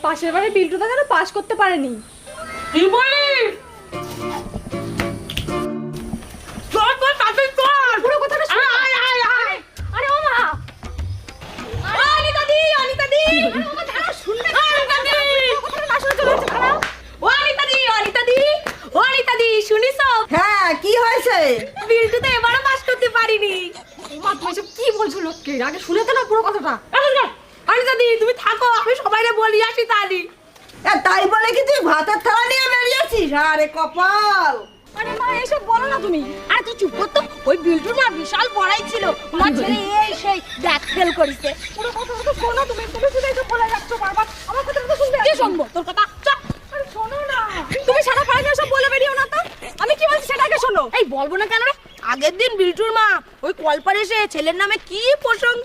পাশের বাড়ির বিল্টুদা যেন পাস করতে পারেনি। কি বলিস? চল চল তাড়াতাড়ি চল। পুরো কথাটা শোনো। আরে ও মা, অনিতা দি, অনিতা দি, ও মা দাঁড়াও, শুনবে না? অনিতা দি! কথাটা না শুনে চলে যাচ্ছে, দাঁড়াও। ও অনিতা দি, অনিতা দি, অনিতা দি, শুনিছো? হ্যাঁ, কি হয়েছে? বিল্টু তো এবারও পাস করতে পারিনি। ও মা, তুমি এসব কি বলছো লোককে? আগে শুনে তো না পুরো কথাটা। অনিতা দি, তুমি থাকো, আমি সবাইকে বলি আসি তাহলে। তাই বলে কি তুই ভাতের থালা নিয়ে বেরিয়েছিস? আরে কপাল! আরে মা, এসব বলো না তুমি। আরে তুই চুপ কর তো। ওই বিল্টুর মা বিশাল পড়াই ছিল, তোমার ছেলে এই সেই ব্যাক ফেল করেছে। পুরো কথাটা তো শোনো তুমি। তুমি শুধু এসব বলে যাচ্ছ বারবার। আমার কথাটা তো শুনবে। কি শুনবো তোর কথা? চল। আরে শোনো না, তুমি সারা পাড়া সব বলে বেরিও না তো। আমি কি বলছি সেটা আগে শোনো। এই বলবো না কেন রে? আগের দিন বিল্টুর মা ওই কলপারে এসে ছেলের নামে কি প্রশংসা